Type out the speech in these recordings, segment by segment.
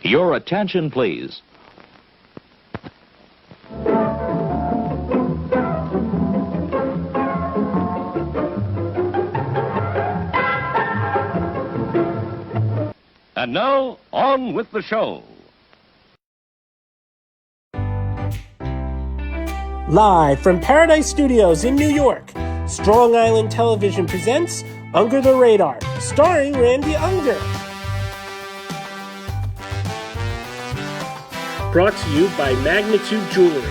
Your attention, please. And now, on with the show. Live from Paradise Studios in New York, Strong Island Television presents Under the Radar, starring Randy Unger. Brought to you by Magnitude Jewelry.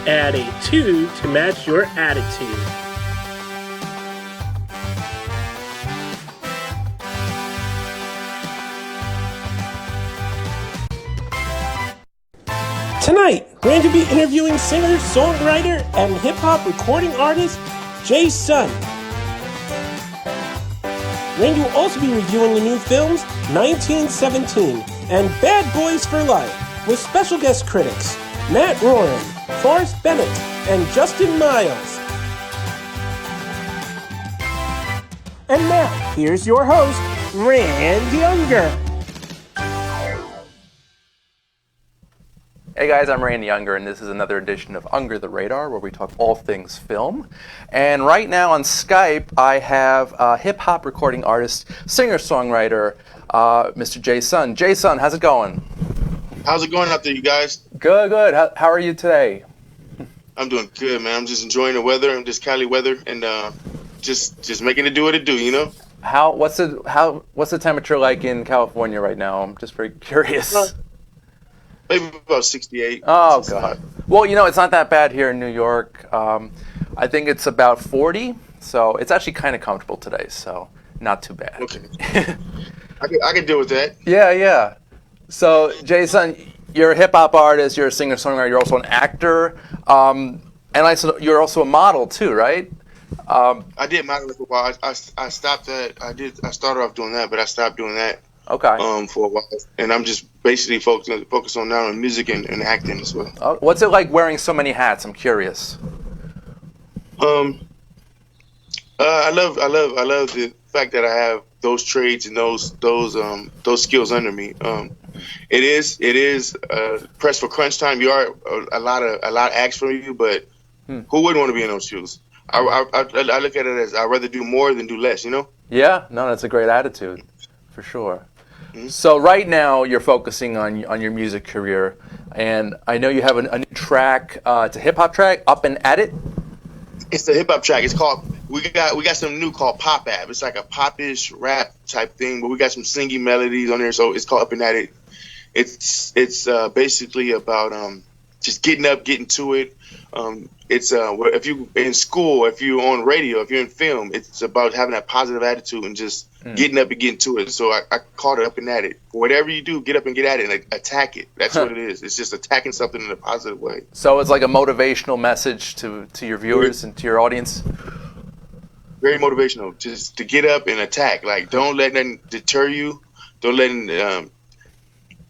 Add a 2 to match your attitude. Tonight, Randy will be interviewing singer, songwriter, and hip-hop recording artist Sunn. Randy will also be reviewing the new films 1917 and Bad Boys for Life with special guest critics Matt Roran, Forrest Bennett, and Justin Miles. And now, here's your host, Randy Unger. Hey guys, I'm Randy Unger, and this is another edition of Under the Radar, where we talk all things film. And right now on Skype, I have hip-hop recording artist, singer-songwriter, Mr. Sunn. Sunn, how's it going? How's it going out there, you guys? Good, good. How are you today? I'm doing good, man. I'm just enjoying the weather. I'm just Cali weather, and just making it do what it do, you know? What's the temperature like in California right now? I'm just very curious. Maybe about 68. Oh, God. Well, you know, it's not that bad here in New York. I think it's about 40, so it's actually kind of comfortable today, so not too bad. Okay. I can deal with that. Yeah. So, Sunn, you're a hip-hop artist, you're a singer-songwriter, you're also an actor, and you're also a model, too, right? I did modeling for a while. I stopped that. I started off doing that, but I stopped doing that. Okay. For a while, and I'm just basically focused on now on music and acting as well. What's it like wearing so many hats? I'm curious. I love the fact that I have those trades and those skills under me. It is press for crunch time. You are a lot asks from you, but who wouldn't want to be in those shoes? I look at it as I'd rather do more than do less. You know? Yeah. No, that's a great attitude, for sure. Mm-hmm. So right now you're focusing on your music career, and I know you have a new track. It's a hip hop track, Up and At It. It's the hip hop track. It's called we got something new called Pop App. It's like a popish rap type thing, but we got some singing melodies on there. So it's called Up and At It. It's basically about just getting up, getting to it. It's if you in school, if you're on radio, if you're in film, it's about having that positive attitude and just getting up and getting to it. So I called it Up and At It. Whatever you do, get up and get at it and attack it. That's what it is. It's just attacking something in a positive way. So it's like a motivational message to your viewers and to your audience. Very motivational, just to get up and attack. Like, don't let nothing deter you. Don't let it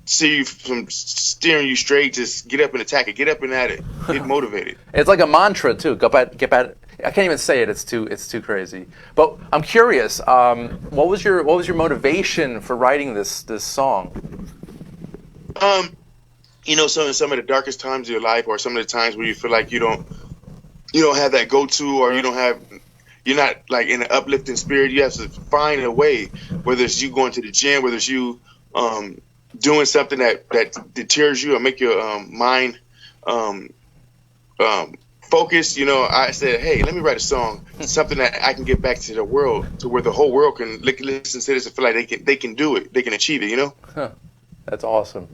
see you from steering you straight. Just get up and attack it. Get up and at it. Get motivated. It's like a mantra too. Get back. I can't even say it. It's too crazy. But I'm curious. What was your motivation for writing this song? You know, some of the darkest times of your life, or some of the times where you feel like you don't have that go-to, or you're not like in an uplifting spirit. You have to find a way, whether it's you going to the gym, whether it's you doing something that deters you or make your mind focus. You know, I said, hey, let me write a song, something that I can get back to the world, to where the whole world can listen to this and feel like they can do it, they can achieve it. You know, That's awesome.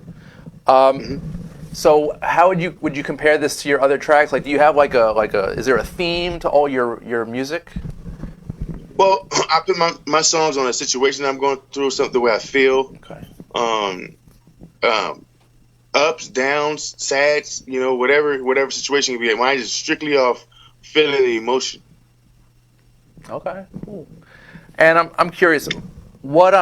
So how would you compare this to your other tracks? Like, do you have like a is there a theme to all your music? Well, I put my songs on a situation I'm going through, something the way I feel. Okay. Ups, downs, sads, you know, whatever situation can be. Mine is strictly off feeling the emotion. Okay, cool. And I'm curious, what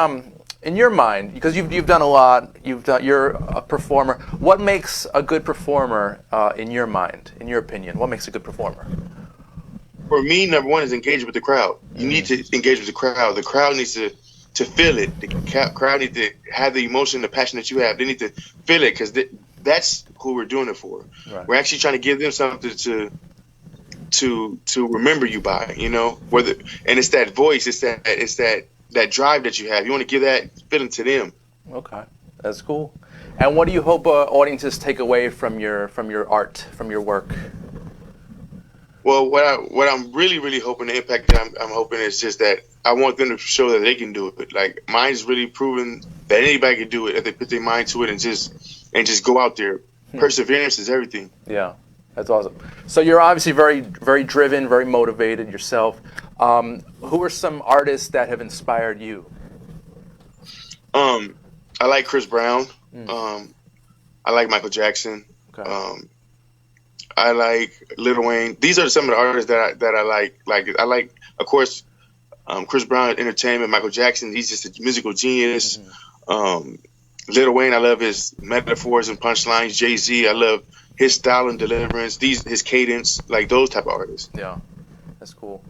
in your mind, because you've done a lot, you're a performer. What makes a good performer in your mind, in your opinion? What makes a good performer? For me, number one is engage with the crowd. You need to engage with the crowd. The crowd needs to to feel it. The crowd need to have the emotion, the passion that you have. They need to feel it because that's who we're doing it for. Right. We're actually trying to give them something to remember you by, you know. And it's that voice, it's that drive that you have. You want to give that feeling to them. Okay, that's cool. And what do you hope audiences take away from your art, from your work? Well, what I'm really hoping, the impact that I'm hoping is just that I want them to show that they can do it. Like mine's really proven that anybody can do it if they put their mind to it and just go out there. Perseverance is everything. Yeah, that's awesome. So you're obviously very, very driven, very motivated yourself. Who are some artists that have inspired you? I like Chris Brown. I like Michael Jackson. Okay. I like Lil Wayne. These are some of the artists that I like. Like I like, of course, Chris Brown, entertainment. Michael Jackson, he's just a musical genius. Lil Wayne, I love his metaphors and punchlines. Jay-Z, I love his style and deliverance. His cadence, like those type of artists. Yeah, that's cool.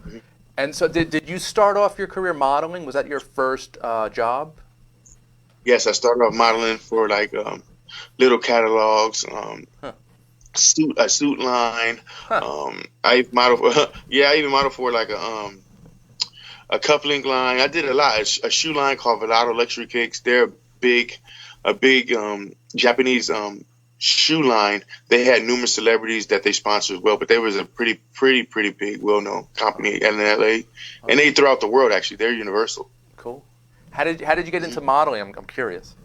And so, did you start off your career modeling? Was that your first job? Yes, I started off modeling for like little catalogs. A suit line. I model. I even modeled for like a coupling line. I did a lot. A shoe line called Velato Luxury Kicks. They're a big Japanese shoe line. They had numerous celebrities that they sponsored as well, but there was a pretty big, well-known company in LA, and they throughout the world. Actually, they're universal. Cool. How did you get into modeling? I'm curious.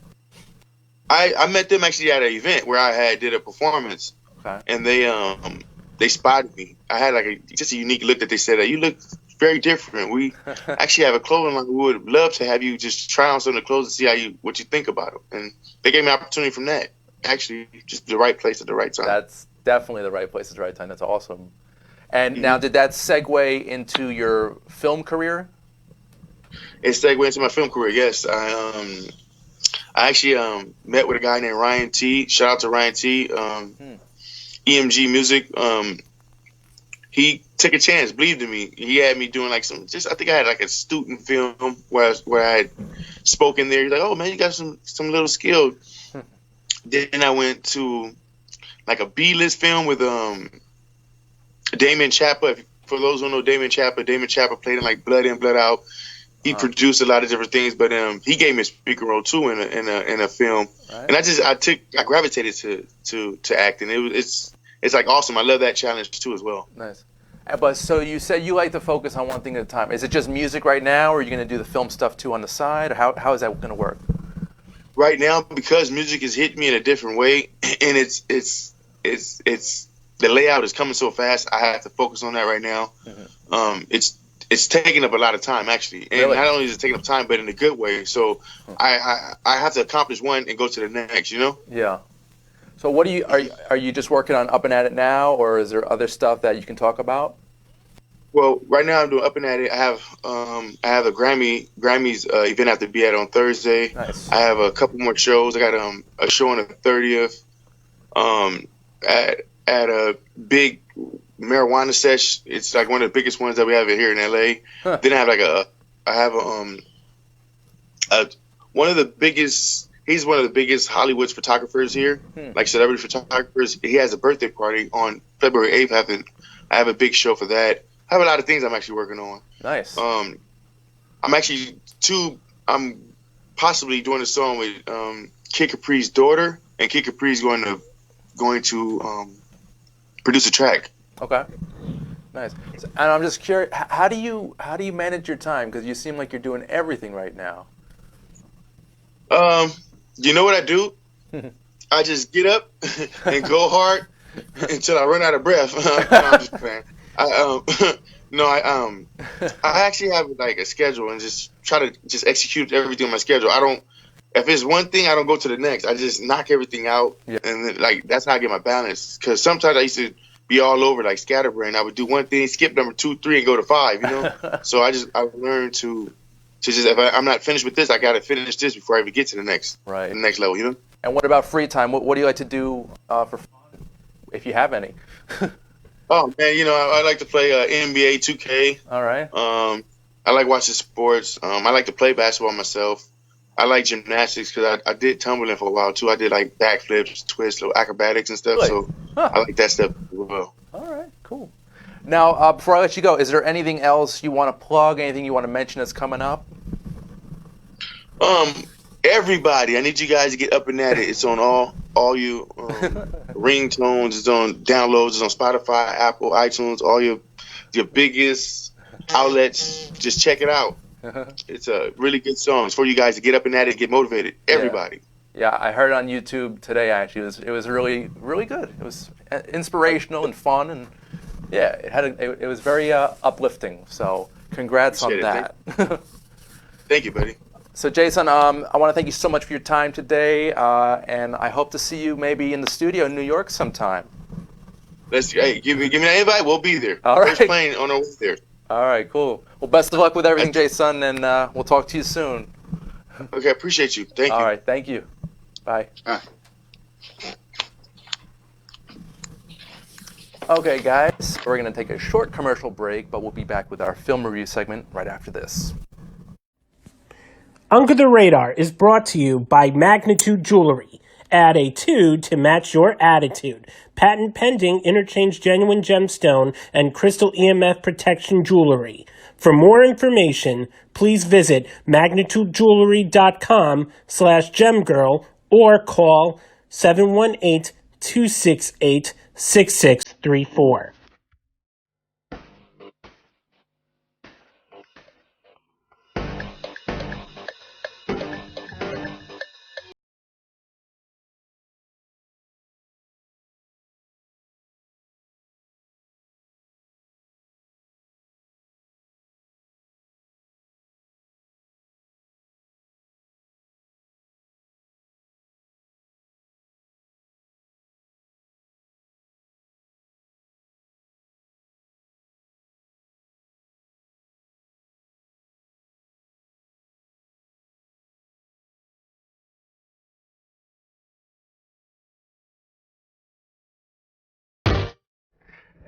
I met them actually at an event where I did a performance. Okay. And they spotted me. I had like just a unique look that they said, you look very different. We actually have a clothing line. We would love to have you just try on some of the clothes and see what you think about them. And they gave me an opportunity from that. Actually, just the right place at the right time. That's definitely the right place at the right time. That's awesome. And now, did that segue into your film career? It segued into my film career, yes. I actually met with a guy named Ryan T. Shout out to Ryan T. EMG Music. He took a chance, believed in me. He had me doing like I think I had like a student film where I had spoken there. He's like, oh man, you got some little skill. Then I went to like a B-list film with Damon Chapa. For those who don't know Damon Chapa played in like Blood In, Blood Out. He produced a lot of different things, but he gave me a speaking role too in a film. Right. And I gravitated to acting. It's like awesome. I love that challenge too as well. Nice. But so you said you like to focus on one thing at a time. Is it just music right now, or are you going to do the film stuff too on the side, or how is that going to work? Right now, because music has hit me in a different way, and it's the layout is coming so fast. I have to focus on that right now. It's taking up a lot of time actually, and really? Not only is it taking up time, but in a good way. So I have to accomplish one and go to the next. You know? Yeah. So what are you just working on Up and At It now, or is there other stuff that you can talk about? Well, right now I'm doing Up and At It. I have a Grammys event I have to be at on Thursday. Nice. I have a couple more shows. I got a show on the 30th. At a big marijuana sesh. It's like one of the biggest ones that we have here in LA. Huh. Then I have one of the biggest. He's one of the biggest Hollywood photographers here, like celebrity photographers. He has a birthday party on February 8th. I have a big show for that. I have a lot of things I'm actually working on. Nice. I'm possibly doing a song with Kid Capri's daughter, and Kid Capri's going to produce a track. Okay. Nice. And I'm just curious, how do you manage your time? Because you seem like you're doing everything right now. You know what I do? I just get up and go hard until I run out of breath. No, I'm just playing. I actually have like a schedule and just try to just execute everything on my schedule. If it's one thing, I don't go to the next. I just knock everything out, and then, like that's how I get my balance. Because sometimes I used to be all over like scatterbrain. I would do one thing, skip number 2, 3, and go to 5. You know, so I learned to just if I'm not finished with this, I got to finish this before I even get to the next level. You know. And what about free time? What do you like to do for fun, if you have any? Oh man, I like to play NBA 2K. All right. I like watching sports. I like to play basketball myself. I like gymnastics because I did tumbling for a while too. I did like backflips, twists, little acrobatics and stuff. Really? So Huh. I like that stuff as well. All right, cool. Now, before I let you go, is there anything else you want to plug? Anything you want to mention that's coming up? Everybody, I need you guys to get up and at it. It's on all you ringtones. It's on downloads. It's on Spotify, Apple, iTunes, all your biggest outlets. Just check it out. It's a really good song. It's for you guys to get up and at it, get motivated. Everybody. Yeah, I heard it on YouTube today. Actually, it was really really good. It was inspirational and fun, and yeah, it was very uplifting. So congrats on that. Thank you, buddy. So Jason, I want to thank you so much for your time today, and I hope to see you maybe in the studio in New York sometime. Hey, give me that invite. We'll be there. All right. First plane on our way there. All right, cool. Well, best of luck with everything, Jason, and we'll talk to you soon. Okay, appreciate you. Thank you. All right, thank you. Bye. Okay, guys, we're going to take a short commercial break, but we'll be back with our film review segment right after this. Under the Radar is brought to you by Magnitude Jewelry. Add a 2 to match your attitude. Patent pending interchange genuine gemstone and crystal EMF protection jewelry. For more information, please visit magnitudejewelry.com/gemgirl or call 718-268-6634.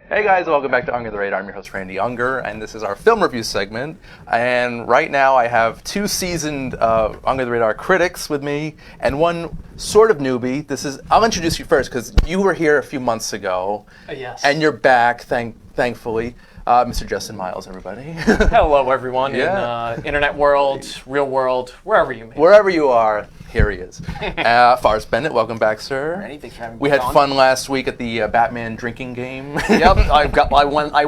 Hey guys, welcome back to Under the Radar. I'm your host Randy Unger, and this is our film review segment. And right now I have two seasoned Under the Radar critics with me, and one sort of newbie. I'll introduce you first because you were here a few months ago. Yes. And you're back, thankfully. Mr. Justin Miles, everybody. Hello, everyone Yeah. in internet world, real world, wherever you may. Wherever you are, here he is. Forrest Bennett, welcome back, sir. Randy, thanks for having me. We had on. fun last week at the Batman drinking game. Yep, I won a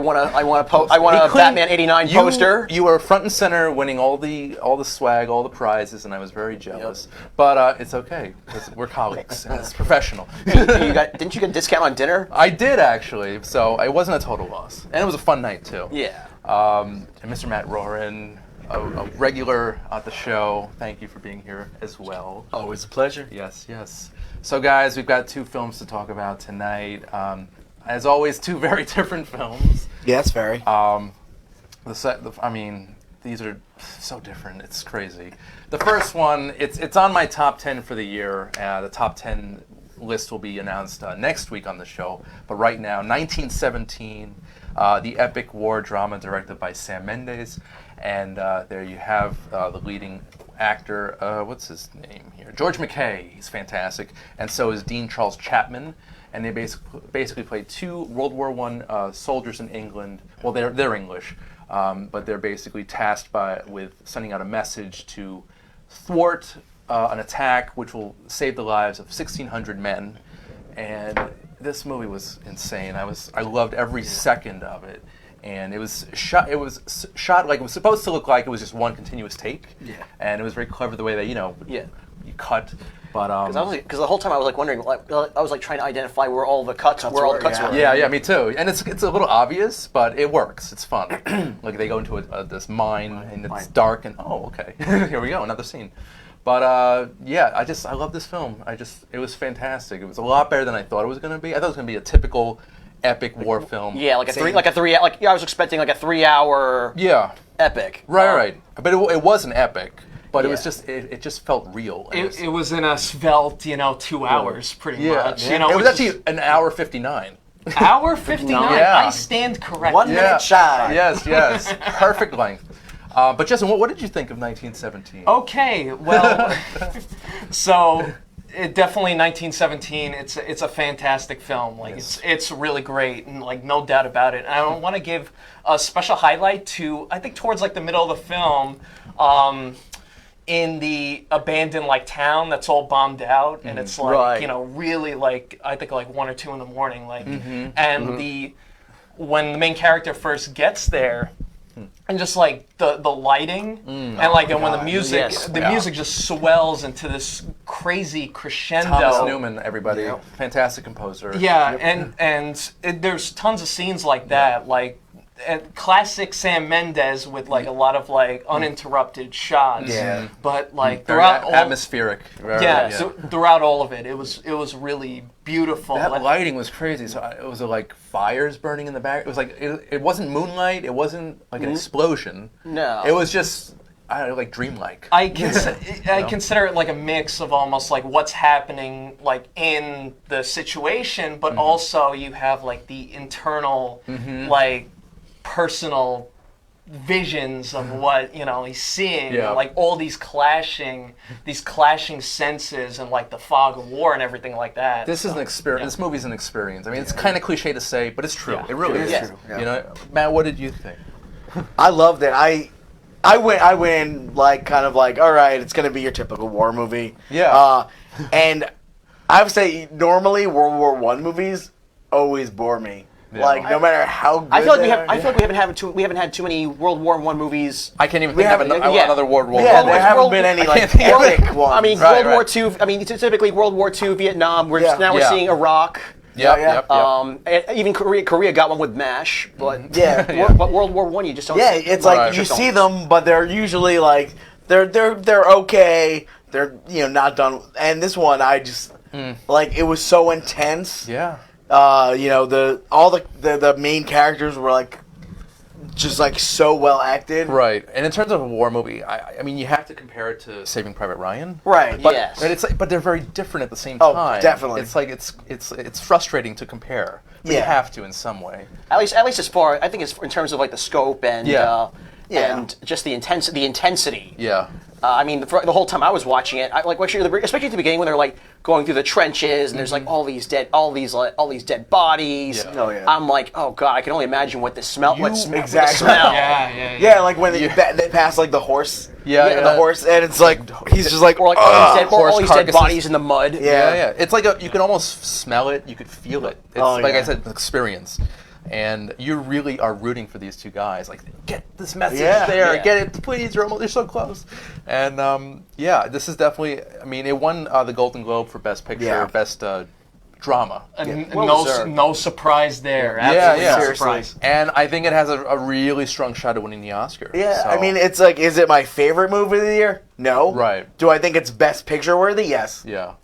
Batman '89 poster. You were front and center, winning all the swag, all the prizes, and I was very jealous. But it's okay because we're colleagues. And it's professional. Didn't you get a discount on dinner? I did actually, so it wasn't a total loss, and it was a fun night too. Yeah. And Mr. Matt Roran, a regular at the show. Thank you for being here as well. Always a pleasure. Yes, yes. So, guys, we've got two films to talk about tonight. As always, two very different films. Yes, very. These are so different. It's crazy. The first one, it's on my top 10 for the year. The top 10 list will be announced next week on the show. But right now, 1917, the epic war drama directed by Sam Mendes. And there you have the leading actor, what's his name here? George McKay. He's fantastic. And so is Dean Charles Chapman. And they basically play two World War I soldiers in England. Well, they're English, but they're basically tasked with sending out a message to thwart an attack which will save the lives of 1,600 men. And this movie was insane. I loved every second of it. And it was shot like it was supposed to look like it was just one continuous take. Yeah. And it was very clever the way that you cut. But because the whole time I was wondering, I was trying to identify where all the cuts were. Yeah, me too. And it's a little obvious, but it works. It's fun. Like they go into this mine and it's dark and okay, here we go, another scene. But I love this film. It was fantastic. It was a lot better than I thought it was going to be. I thought it was going to be a typical epic war film. Yeah, I was expecting like a 3-hour. Yeah. Epic. Right. But it wasn't epic. But it was it just felt real. It was in a svelte, 2 hours, pretty much. Yeah. It was actually an hour 59. Hour 59. Yeah. I stand corrected. 1 minute shy. Yes. Perfect length. But Justin, what did you think of 1917? Okay, well, so definitely 1917. It's a fantastic film. Like it's really great, and like no doubt about it. And I want to give a special highlight to I think towards like the middle of the film. In the abandoned like town that's all bombed out, and it's like really like I think like 1 or 2 in the morning, like, and when the main character first gets there, and just like the lighting, and like and when the music music just swells into this crazy crescendo. Thomas Newman, everybody, fantastic composer. Yeah, and there's tons of scenes like that, like. And classic Sam Mendes with like a lot of like uninterrupted shots, but like throughout all, atmospheric. So throughout all of it, it was really beautiful. That lighting was crazy. So it was like fires burning in the back. It was like it wasn't moonlight. It wasn't like an explosion. No, it was just like dreamlike. I consider it like a mix of almost like what's happening like in the situation, but also you have like the internal like personal visions of what he's seeing, like all these clashing senses and like the fog of war and everything like that. This is an experience. This movie's an experience. I mean, it's kind of cliche to say, but it's true. It really is true. You know, Matt, what did you think? I loved it. I went in like kind of like, all right, it's gonna be your typical war movie. Yeah. And I would say normally World War I movies always bore me. Yeah. Like no matter how good I feel like we haven't had too many World War I movies. I can't even think of another World War. Yeah, there haven't been any like epic ones. I mean, World War II. I mean, typically World War II, Vietnam. We're seeing Iraq. Even Korea got one with MASH, but but World War I, you just don't. Yeah, it's like you see them, but they're usually like they're okay. They're not done. And this one, I just like it was so intense. Yeah. All the main characters were like just like so well acted. Right. And in terms of a war movie, I mean you have to compare it to Saving Private Ryan. Right. But, yes. And it's like, but they're very different at the same time. Oh, definitely. It's like it's frustrating to compare. But you have to in some way. At least as far I think it's in terms of like the scope and and just the intensity. Yeah. I mean, the whole time I was watching it, especially at the beginning when they're like going through the trenches and there's like all these dead bodies. Yeah. Oh, yeah. I'm like, oh god, I can only imagine what this smell. Exactly. Yeah. Like when they pass like the horse. Yeah. The horse, and it's like he's just like, or like all these dead bodies in the mud. Yeah. It's like you can almost smell it. You could feel it. It's like I said, an experience. And you really are rooting for these two guys. Like, get this message there. Yeah. Get it, please. You're so close. And this is definitely. I mean, it won the Golden Globe for Best Picture, Best Drama. And no surprise there. Absolutely no surprise. And I think it has a really strong shot at winning the Oscar. Yeah, so. I mean, it's like, is it my favorite movie of the year? No. Right. Do I think it's Best Picture worthy? Yes. Yeah.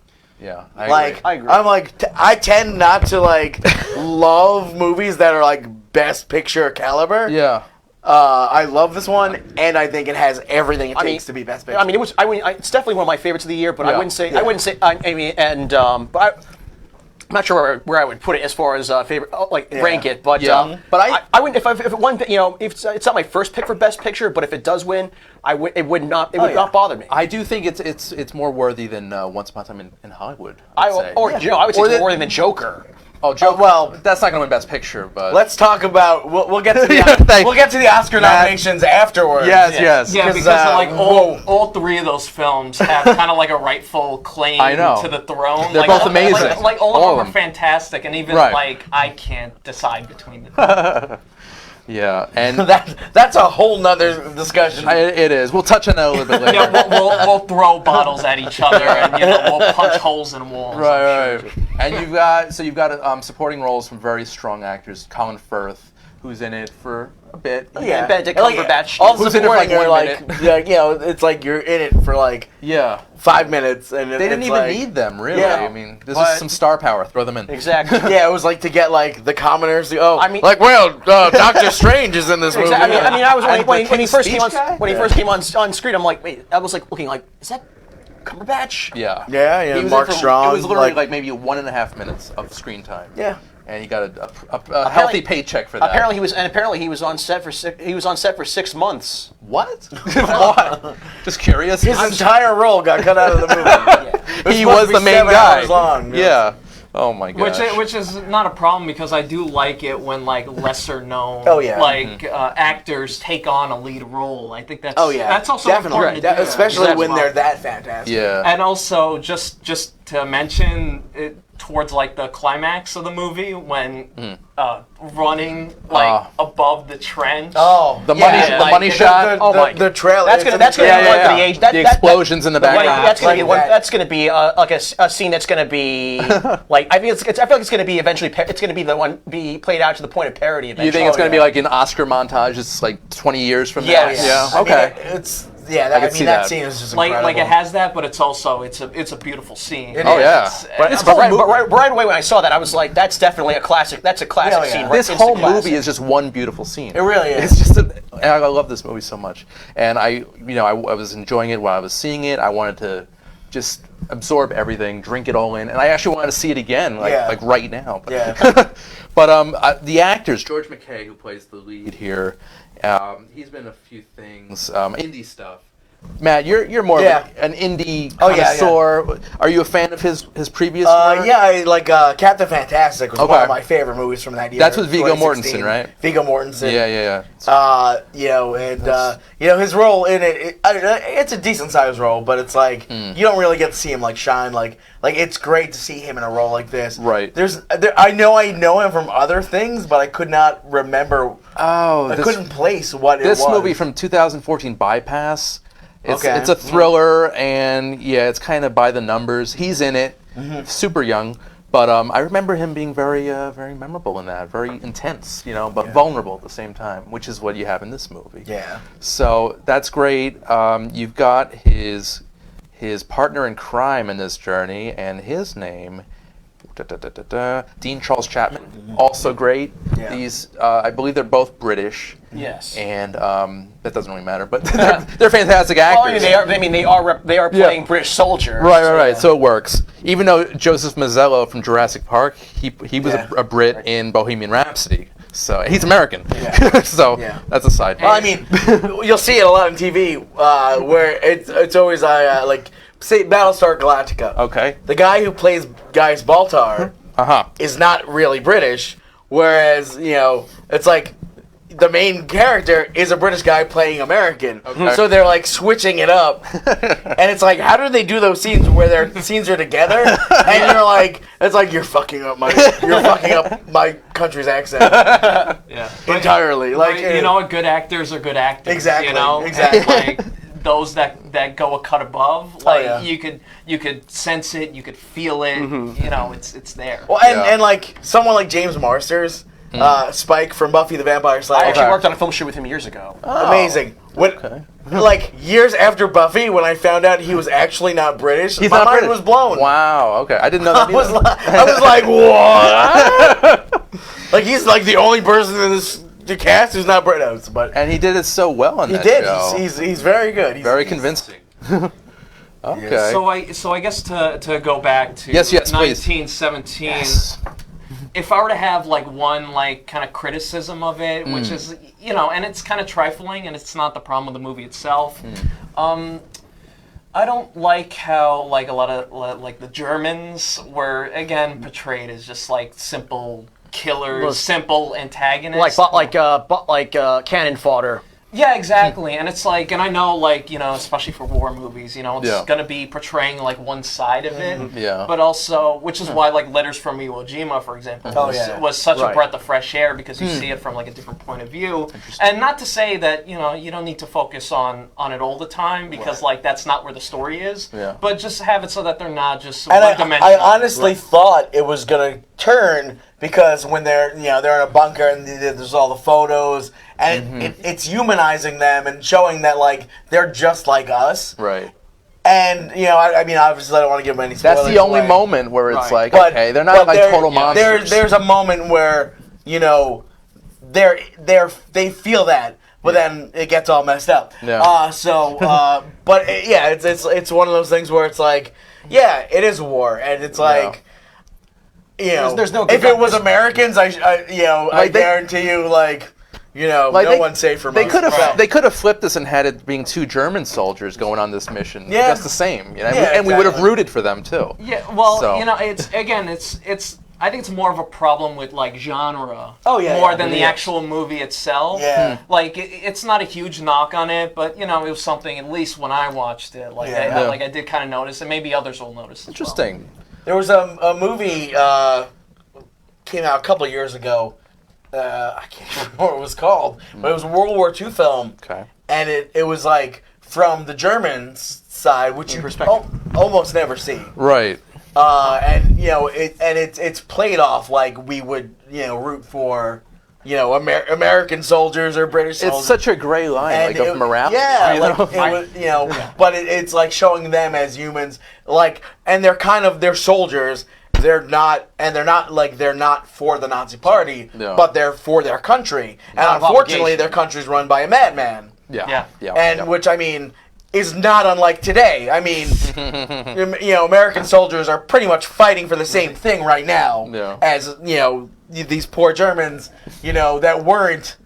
Yeah, I agree. I'm like, I tend not to like love movies that are like Best Picture caliber. Yeah. I love this one, and I think it has everything it takes to be Best Picture. I mean, it's definitely one of my favorites of the year, but I wouldn't say. But I'm not sure where I would put it as far as favorite, rank it. But but I wouldn't if it won. If it's not my first pick for Best Picture, but if it does win, it would not bother me. I do think it's more worthy than Once Upon a Time in Hollywood. I would say it's more than Joker. Oh, Joker. Well, that's not going to win Best Picture, but let's talk about. We'll get to the Oscar nominations afterwards. Yes. Yeah, because like all three of those films have kind of like a rightful claim to the throne. They're both amazing. Like all of them are fantastic, and even like I can't decide between the two. Yeah, and that's a whole nother discussion. It is. We'll touch on that a little bit later. Yeah, we'll throw bottles at each other, and we'll punch holes in walls. Right. And you've got supporting roles from very strong actors. Colin Firth, who's in it for a bit. Yeah, Benedict Cumberbatch. All supporting are like, it's like you're in it for like 5 minutes, and they didn't even need them really. Yeah. I mean, this is some star power. Throw them in. Exactly. Yeah, it was like to get like the commoners. Doctor Strange is in this movie. I mean, I was when he first came on screen. I'm like, wait, I was like looking like, is that Cumberbatch? Yeah. Yeah. Mark Strong. It was literally like maybe 1.5 minutes of screen time. Yeah. And he got a healthy paycheck for that. Apparently he was on set for 6 months What? Why? Just curious. His entire role got cut out of the movie. He was the main 7 guy. hours long. Yeah. Oh my gosh. Which is not a problem because I do like it when like lesser known actors take on a lead role. I think that's that's also definitely important to do. especially when they're that fantastic. Yeah. And also just to mention it, towards like the climax of the movie when running like above the trench. Oh, the money shot. The trailer. That's gonna be one for the age. The explosions in the background. That's gonna be one. That's gonna be like a scene that's gonna be like I feel like it's gonna be eventually. It's gonna be the one be played out to the point of parody. Eventually. You think it's gonna be like an Oscar montage? It's like 20 years from now. Yes. Yeah. Okay. That scene is just incredible. Like it has that, but it's also it's a beautiful scene. Oh yeah. But right away when I saw that, I was like, that's definitely a classic. That's a classic scene. This whole movie is just one beautiful scene. It really is. It's just I love this movie so much, and I was enjoying it while I was seeing it. I wanted to just absorb everything, drink it all in, and I actually wanted to see it again, like right now. But, but the actors, George McKay, who plays the lead here, he's been in a few things, indie stuff. Matt, you're more of an indie connoisseur. Yeah. Are you a fan of his previous work? Yeah, I like Captain Fantastic was one of my favorite movies from that year. That's with Viggo Mortensen, right? Viggo Mortensen. Yeah. His role in it, it's a decent sized role, but it's like you don't really get to see him like shine. Like it's great to see him in a role like this. Right. I know him from other things, but I could not remember. I couldn't place what it was. This movie from 2014, Bypass. It's a thriller, and it's kind of by the numbers. He's in it, super young, but I remember him being very, very memorable in that, very intense, but vulnerable at the same time, which is what you have in this movie. Yeah. So that's great. You've got his partner in crime in this journey, and his name. Dean Charles Chapman, also great. Yeah. These, I believe they're both British. Yes. And that doesn't really matter, but they're fantastic actors. Well, they are playing British soldiers. Right. So it works. Even though Joseph Mazzello from Jurassic Park, he was a Brit in Bohemian Rhapsody. So he's American. Yeah. So that's a side note. Well, I mean, you'll see it a lot on TV where it's always like. Say Battlestar Galactica. Okay. The guy who plays Gaius Baltar is not really British, whereas, it's like the main character is a British guy playing American. Okay. So they're like switching it up. And it's like, how do they do those scenes where their scenes are together? And you're like, it's like you're fucking up my country's accent. Entirely. Like good actors are good actors. Exactly. Exactly. Like, those that go a cut above, you could sense it, you could feel it. It's there. Well, and like someone like James Marsters, Spike from Buffy the Vampire Slayer. I actually worked on a film shoot with him years ago. Amazing. Like years after Buffy, when I found out he was actually not British, my mind was blown. Wow. Okay, I didn't know that. I was like, what? Like he's like the only person in the cast who's not British, and he did it so well on that show. He's very good. He's very convincing. Okay. So I guess to go back to 1917. Yes. If I were to have like one like kind of criticism of it, which is and it's kind of trifling, and it's not the problem with the movie itself. I don't like how like a lot of like the Germans were again portrayed as just like simple killers, simple antagonists, like cannon fodder. Yeah, exactly. And it's like, and I know, like, especially for war movies, it's going to be portraying, like, one side of it. Yeah. But also, which is why, like, Letters from Iwo Jima, for example, was such a breath of fresh air because you see it from, like, a different point of view. And not to say that, you don't need to focus on it all the time because, like, that's not where the story is. Yeah. But just have it so that they're not just one-dimensional. I honestly thought it was going to turn because when they're in a bunker and there's all the photos and it's humanizing them and showing that like they're just like us, right? And I mean, obviously, I don't want to give them any spoilers. That's the only moment where it's like, okay, they're not like total monsters. There's a moment where they feel that, but then it gets all messed up. Yeah. But it's one of those things where it's like, it is war, and it's like. There's no. If it was Americans, I guarantee you, like, no one's safe from They us. could have flipped this and had it being 2 German soldiers going on this mission. Yeah. Just the same. And exactly. we would have rooted for them too. Yeah, well, So. it's I think it's more of a problem with like genre. Oh, yeah, more yeah, than it the is. actual movie itself. Yeah. Like it's not a huge knock on it, but it was something at least when I watched it. Like I did kind of notice, and maybe others will notice. As Interesting. There was a movie came out a couple of years ago. I can't remember what it was called, but it was a World War II film. Okay. And it was like from the Germans' side, which you almost never see. Right. And it's played off like we would root for American soldiers or British soldiers. It's such a gray line, of morality. Yeah, but it's like showing them as humans, and they're soldiers. They're not for the Nazi Party, but they're for their country. And unfortunately, their country's run by a madman. Yeah. Which, I mean, is not unlike today. I mean, American soldiers are pretty much fighting for the same thing right now as, these poor Germans, that weren't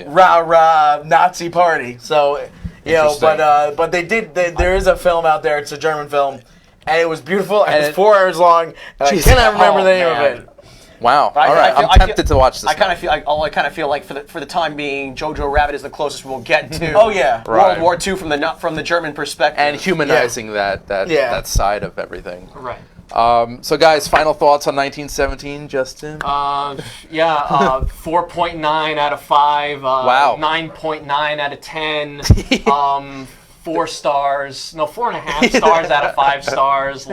rah-rah Nazi Party. So, but there is a film out there. It's a German film. And it was beautiful, and it's 4 hours long, and I cannot remember the name of it. Wow. All right. I'm tempted to watch this. I kind of feel like for the time being, Jojo Rabbit is the closest we'll get to Right. World War II from the German perspective. And humanizing that side of everything. Right. So, guys, final thoughts on 1917, Justin? 4.9 out of 5. Wow. 9.9 out of 10. 4 stars. No, 4.5 stars out of 5 stars.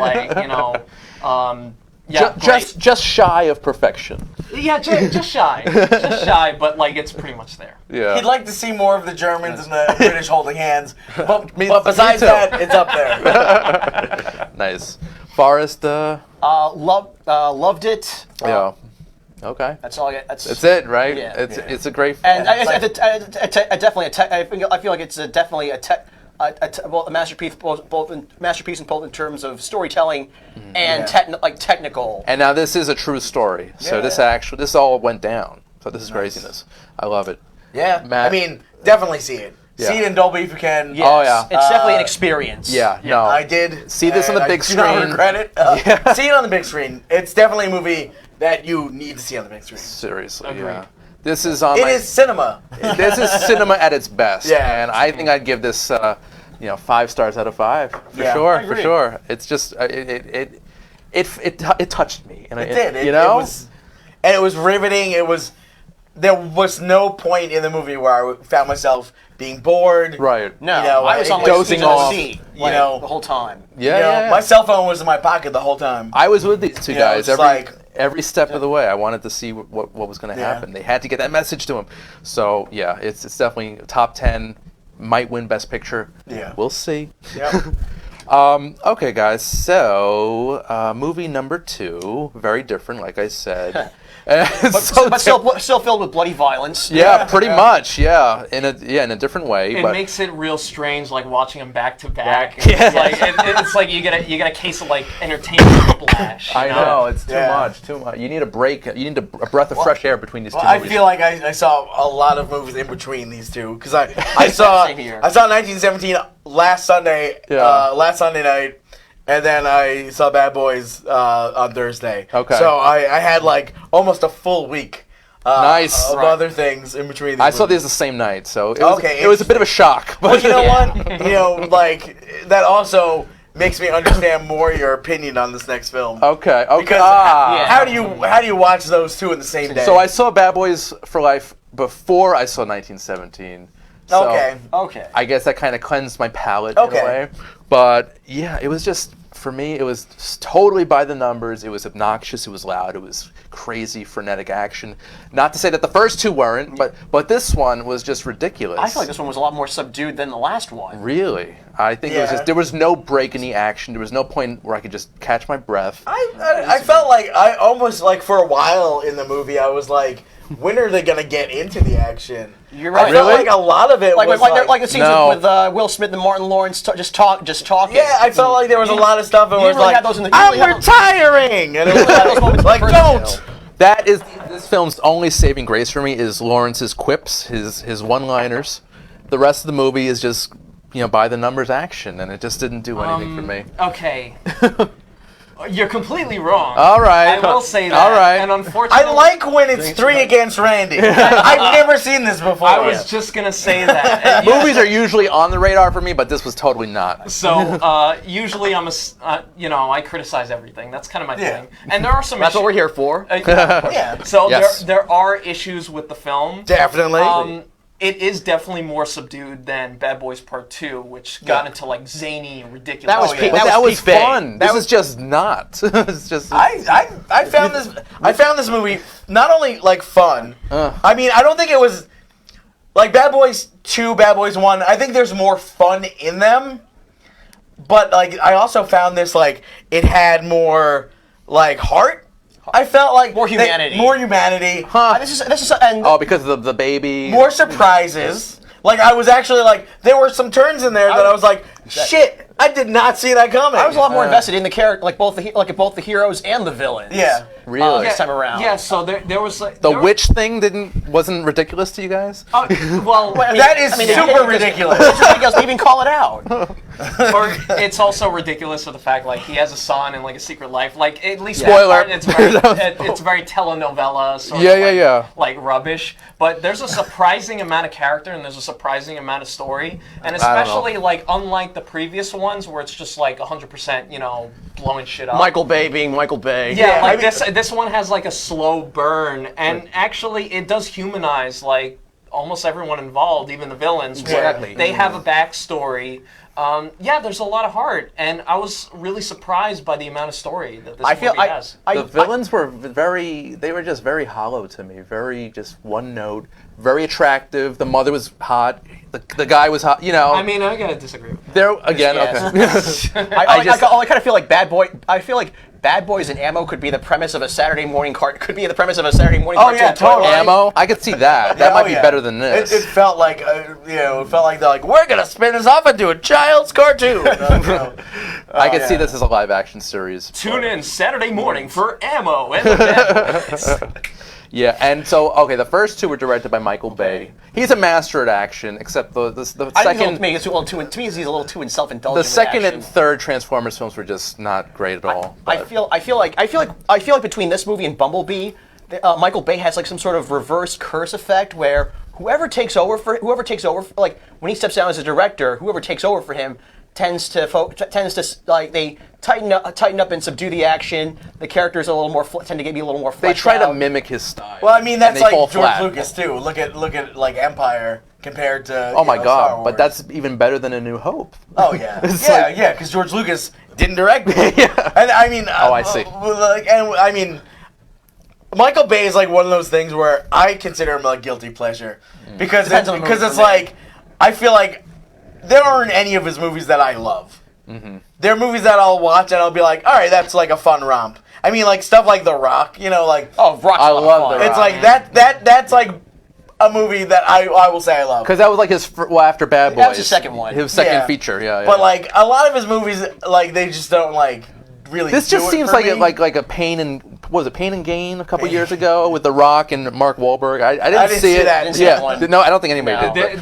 Just shy of perfection. Yeah, just shy. Just shy, but it's pretty much there. Yeah. He'd like to see more of the Germans and the British holding hands, but besides that, it's up there. Nice. Forrest? Loved it. Yeah. Okay. That's all I get. That's it, right? Yeah. It's a great. And I feel like it's definitely a masterpiece, both in terms of storytelling and technical. And now this is a true story. So this all went down. So this is craziness. I love it. Yeah. Matt? I mean, definitely see it. Yeah. See it in Dolby if you can. Yes. Oh, yeah. It's definitely an experience. Yeah. No. I did. See this on the big screen. I do not regret it. See it on the big screen. It's definitely a movie that you need to see on the big screen. Seriously. Agreed. Yeah. This is on. It is cinema. This is cinema at its best. Yeah. And I think I'd give this 5 stars out of 5 for Yeah, sure. I agree. For sure. It's just it touched me. And It did. It was riveting. There was no point in the movie where I found myself being bored. Right. No, I was on my dozing off. seat, You know, the whole time. Yeah. my cell phone was in my pocket the whole time. I was with these two guys it's every step of the way. I wanted to see what was going to happen. They had to get that message to them. So yeah, it's definitely top 10. Might win Best Picture. Yeah. We'll see. Yep. Okay, guys. So movie number 2, very different, like I said. But still filled with bloody violence. Yeah, pretty much. Yeah, in a different way. It but makes it real strange, watching them back to back. Yeah. It's like you get a case of entertainment whiplash. I know it's too much. You need a break. You need a breath of fresh air between these two movies. I feel like I saw a lot of movies in between these two because I saw Same here. 1917 last Sunday, last Sunday night, and then I saw Bad Boys on Thursday. Okay. So I had almost a full week. Nice. Of other things in between. I saw these the same night, so it Okay, was a bit of a shock. Well, you know what? That also makes me understand more your opinion on this next film. Okay. Because how do you watch those two in the same day? So I saw Bad Boys for Life before I saw 1917. So Okay. I guess that kind of cleansed my palate in a way. But yeah, it was just, for me, it was totally by the numbers. It was obnoxious. It was loud. It was crazy, frenetic action. Not to say that the first two weren't, but this one was just ridiculous. I feel like this one was a lot more subdued than the last one. Really? I think it was just, there was no break in the action. There was no point where I could just catch my breath. I felt like I almost for a while in the movie I was like, when are they gonna get into the action? You're right. I felt like a lot of it was like the scenes with Will Smith and Martin Lawrence just talking. Yeah, I felt like there was a lot of stuff. It was really had those in the- I'm retiring, and it was like, don't. That is This film's only saving grace for me is Lawrence's quips, his one-liners. The rest of the movie is just, by the numbers action, and it just didn't do anything for me. Okay. You're completely wrong. All right. I will say that. All right. And unfortunately, I like when it's 3 against Randy. I've never seen this before. I was just gonna say that. And Movies are usually on the radar for me, but this was totally not. So usually I criticize everything. That's kind of my thing. And there are some. That's what we're here for. Yeah. So Yes. there are issues with the film. Definitely. It is definitely more subdued than Bad Boys Part 2, which got into like zany and ridiculous. That was stuff. peak- But that was peak bait. fun. This is just not. It's just. I found this movie not only like fun. I mean, I don't think it was like Bad Boys 2, Bad Boys 1. I think there's more fun in them. But like I also found this like it had more like heart. I felt like More humanity. More humanity. This is and Because of the baby. More surprises. Like I was actually like there were some turns in there that I was like, shit, I did not see that coming. I was a lot more invested in the character, like both the heroes and the villains. Yeah. Really? This time around. Yeah, so there was like The witch thing wasn't ridiculous to you guys? Well, That is super ridiculous. It's ridiculous to even call it out. or it's also ridiculous for the fact like he has a son and like a secret life. Like at least Spoiler. that part, it's very telenovela sort Yeah, of yeah, like, yeah. like rubbish. But there's a surprising amount of character and there's a surprising amount of story. And especially like unlike the previous ones where it's just like 100% blowing shit up. Michael Bay being Michael Bay. Yeah, like I mean, this one has like a slow burn, and actually it does humanize like almost everyone involved, even the villains. where Exactly. They have a backstory. There's a lot of heart, and I was really surprised by the amount of story that this movie has. The villains were just very hollow to me. Very just one note. Very attractive. The mother was hot. The guy was hot. I mean, I gotta disagree with that. There again. Yes. Okay. I kind of feel like Bad Boys and Ammo could be the premise of a Saturday morning cartoon. Oh, yeah, totally. Ammo. I could see that. That might be better than this. It felt like they're like we're gonna spin this off into a child's cartoon. I could see this as a live action series. Tune in Saturday morning for Ammo and the Bad Boys. Yeah, and so the first two were directed by Michael Bay. He's a master at action, except the second. To me, he's a little too self-indulgent. The with second action. and third Transformers films were just not great at all. I feel like between this movie and Bumblebee, Michael Bay has like some sort of reverse curse effect where whoever takes over like when he steps down as a director, whoever takes over for him tends to like they tighten up and subdue the action. The characters are a little more tend to get a little more. They try out. to mimic his style. Well, I mean that's and they like fall George flat. Lucas too. Look at like Empire compared to Oh my Star God! Wars. But that's even better than A New Hope. Oh yeah, It's yeah, like- yeah. Because George Lucas didn't direct it. Yeah. And I mean, I see. I mean, Michael Bay is like one of those things where I consider him a guilty pleasure because Depends on the movie it's for me. like I feel like there aren't any of his movies that I love. There are movies that I'll watch and I'll be like, all right, that's like a fun romp. I mean, like stuff like The Rock, like Rock's I love The Rock. it's like that's like a movie that I will say I love. Because that was like his after Bad Boys. That was his second one. His second Yeah. feature. Yeah. But like a lot of his movies, like they just don't like really. This do just it seems for like me. like a Pain and Gain a couple years ago with The Rock and Mark Wahlberg. I didn't see it. that. Didn't see Yeah. that one. No, I don't think anybody No. did.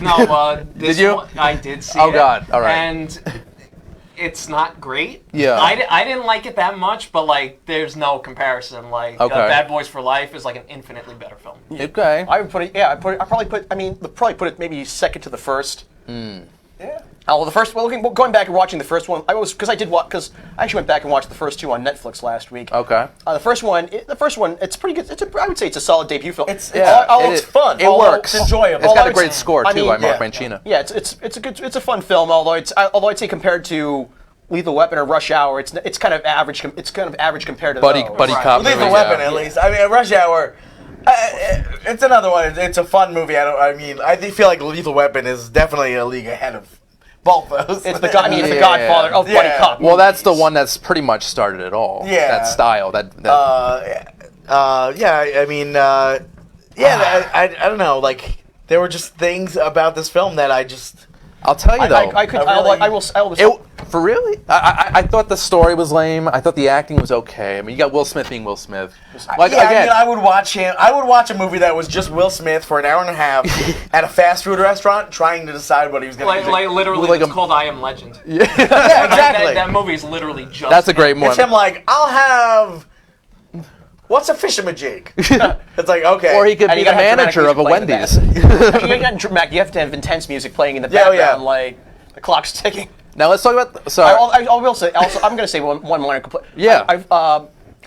This Did you? one, I did see Oh, it. God. All right. And it's not great. Yeah. I didn't like it that much, but like there's no comparison. Like Okay. Bad Boys for Life is like an infinitely better film. Okay. I would put it. Yeah, I probably put it maybe second to the first. Yeah. Oh, well, the first. Well, going back and watching the first one, I actually went back and watched the first two on Netflix last week. Okay. The first one, it's pretty good. I would say it's a solid debut film. It's It fun. It works. It's enjoyable. It's got a Although great it's- score I too mean, by Mark yeah. Mancina. Yeah, it's a fun film. Although I'd say compared to Lethal Weapon or Rush Hour, it's kind of average. It's kind of average compared to Buddy those. cop. Lethal movies, Weapon, yeah. at least. I mean, Rush Hour. It's another one. It's a fun movie. I feel like Lethal Weapon is definitely a league ahead of both those. It's the Godfather of buddy Yeah. cop. Well, that's the movies. one that's pretty much started it all. Yeah. That style. That I don't know. Like there were just things about this film that I just. I'll tell you though. I will. For really? I thought the story was lame. I thought the acting was okay. I mean, you got Will Smith being Will Smith. Like, yeah, again, I would watch him. I would watch a movie that was just Will Smith for an hour and a half at a fast food restaurant, trying to decide what he was going to do. Like literally, Like it's a- called I Am Legend. yeah, Yeah, exactly. That movie is literally just. That's a great one. It's him like, I'll have. What's a fisherman jig? It's like, okay. Or he could And be you the gotta have manager of a dramatic Wendy's. music you have to have intense music playing in the Yeah, oh, background, yeah. like the clock's ticking. Now let's talk about. Sorry. I will say. Also, I'm going to say one minor complaint. Yeah.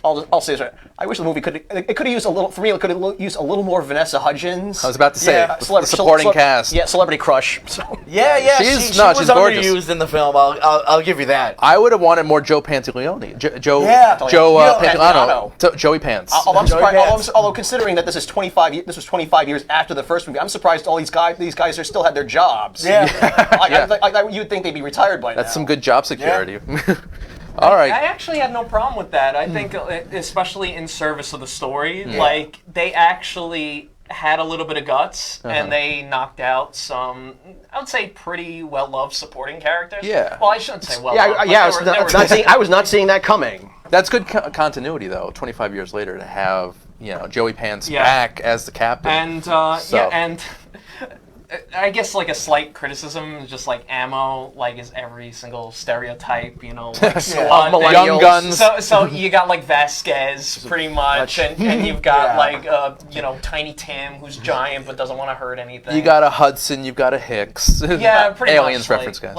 I'll say this right. I wish the movie could have used a little. For me, it could have used a little more Vanessa Hudgens. I was about to say Yeah, the supporting cast. Yeah, celebrity crush. So. Yeah, She's- she no, was she's gorgeous. underused in the film. I'll give you that. I would have wanted more Joe Pantoliano. Joe Yeah. Pantoliano. Joey Pants. Although I'm Joey surprised, Pants. although considering that this was 25 years after the first movie, I'm surprised all these guys are still had their jobs. Yeah. You'd think they'd be retired by now. That's some good job security. All right. I actually had no problem with that. I think, especially in service of the story, like they actually had a little bit of guts, and they knocked out some, I would say, pretty well-loved supporting characters. Yeah. Well, I shouldn't say well-loved. I was not seeing that coming. That's good continuity, though. 25 years later, to have Joey Pants Yeah. back as the captain. And and I guess like a slight criticism is just like Ammo is every single stereotype, like SWAT. Young Guns. So you got like Vasquez pretty much, and you've got Tiny Tim who's giant but doesn't want to hurt anything. You got a Hudson, you've got a Hicks. Yeah, pretty Aliens much. reference, guys.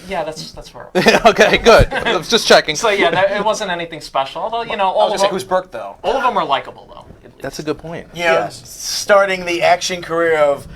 Yeah, that's where. Okay, good. I was just checking. So yeah, it wasn't anything special. Although I all was of say, them, who's Burke though? all of them are likable though. That's a good point. Starting the action career of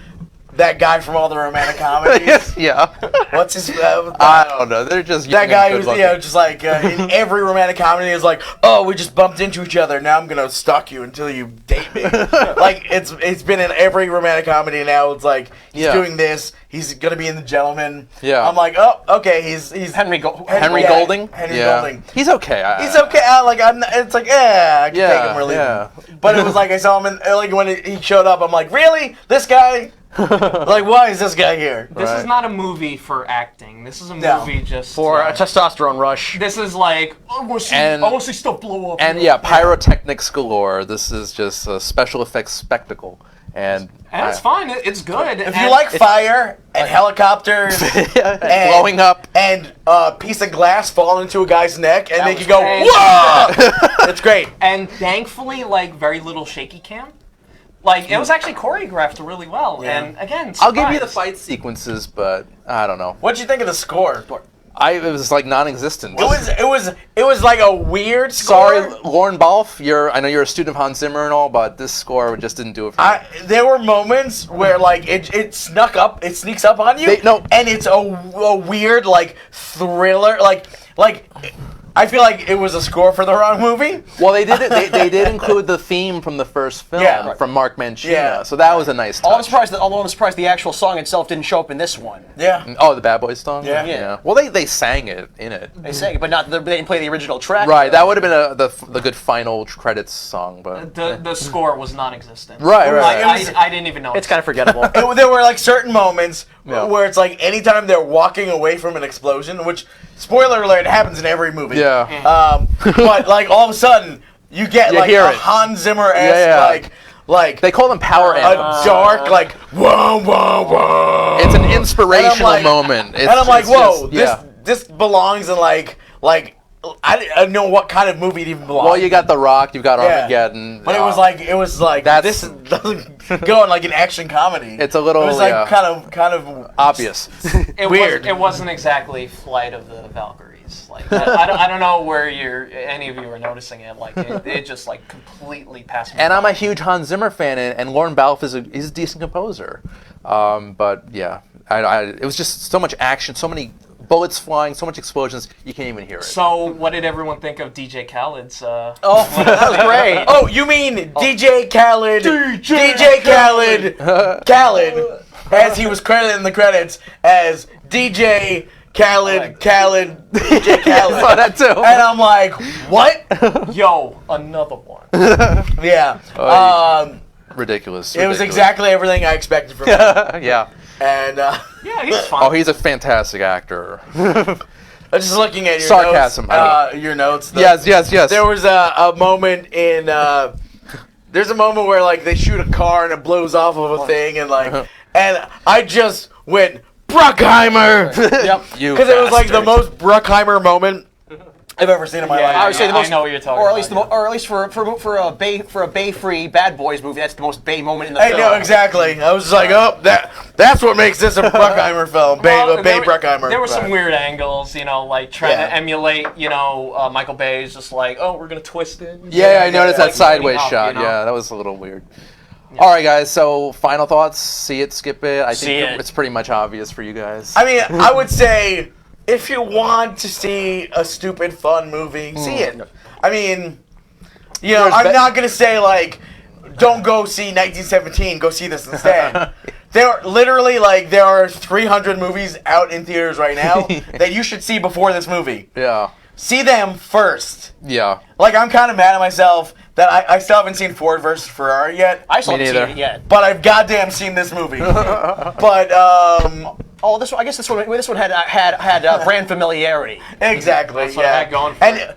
that guy from all the romantic comedies. Yeah. What's his? I don't know. They're just That young guy and who's good-looking. just like in every romantic comedy is like, oh, we just bumped into each other. Now I'm gonna stalk you until you date me. Like it's been in every romantic comedy. Now it's like he's doing this. He's gonna be in The Gentleman. Yeah. I'm like, oh, okay. He's Henry yeah, Golding. Henry Yeah. Golding. He's okay. He's okay. It's like, I can take him or leave Yeah. him. But it was like I saw him when he showed up. I'm like, really? This guy? Like, why is this guy here? This is not a movie for acting. This is a movie just For a testosterone rush. This is like I want to see stuff blow up. And pyrotechnics galore. This is just a special effects spectacle. And it's fine. It's good. If you like fire and helicopters and blowing up and a piece of glass falling into a guy's neck and make you go, great. whoa! It's great. And thankfully, very little shaky cam. It was actually choreographed really well. Yeah. And again, I'll give you the surprised. fight sequences, but I don't know. What'd you think of the score? It was like non-existent. It was like a weird score. Sorry, Lauren Balfe. I know you're a student of Hans Zimmer and all, but this score just didn't do it for me. There were moments where it sneaks up on you, and it's a weird thriller, I feel like it was a score for the wrong movie. Well, they did it. They did include the theme from the first film from Mark Mancina, so that was a nice touch. Although I'm surprised the actual song itself didn't show up in this one. Yeah. Oh, the Bad Boys song. Yeah. Well, they sang it in it. They sang it, but they didn't play the original track. Right. That would have been the good final credits song, but The score was non-existent. Right. I didn't even know. It's kind of forgettable. There were certain moments where it's anytime they're walking away from an explosion, which, spoiler alert, happens in every movie. Yeah. But all of a sudden you get hear a it. Hans Zimmer-esque they call them power a anthems. dark whoa whoa whoa. It's an inspirational moment. And I'm like, whoa, this belongs in I don't know what kind of movie it even belongs. Well, you got The Rock, you've got Armageddon. But it was like this doesn't go in an action comedy. It's a little It was kind of obvious. weird. It wasn't exactly Flight of the Valkyries. I don't know where any of you are noticing it. It just completely passed me. And by. I'm a huge Hans Zimmer fan, and Lauren Balfe is a decent composer. But yeah, it was just so much action, so many bullets flying, so much explosions, you can't even hear it. So, what did everyone think of DJ Khaled's? That was great. Oh, you mean DJ Khaled? DJ Khaled, as he was credited in the credits as DJ Khaled, DJ Khaled. saw that too. And I'm like, what? Yo, another one. Yeah. Ridiculous. It was exactly everything I expected from him. Yeah. And Yeah, he's fun. Oh, he's a fantastic actor. I'm just looking at your Sarcasm, notes. I mean. Your notes. Yes. There was a moment in. There's a moment where like they shoot a car and it blows off of a thing and like, and I just went Bruckheimer. Yep. Because it was like the most Bruckheimer moment I've ever seen in my life. I would say the most, I know what you're talking or at about. least or at least for a Bay-free Bad Boys movie, that's the most Bay moment in the I film. know exactly. I was just like, oh, that's what makes this a Bruckheimer film. Well, Bay Bruckheimer. There were some weird angles, like trying Yeah. to emulate, Michael Bay's just like, oh, we're going to twist it. Yeah, I noticed that Like sideways Tony Hawk, shot. Yeah, that was a little weird. All right, guys. So, final thoughts. See it, skip it. I See think it. it's pretty much obvious for you guys. I mean, I would say if you want to see a stupid, fun movie, see it. I mean, I'm not gonna say like, don't go see 1917. Go see this instead. There are 300 movies out in theaters right now that you should see before this movie. Yeah. See them first. Yeah. Like, I'm kind of mad at myself that I still haven't seen Ford versus Ferrari yet. I still Me haven't seen neither. it yet. But I've goddamn seen this movie. But This one, I guess this one had brand familiarity. exactly. That's what yeah. I had going for And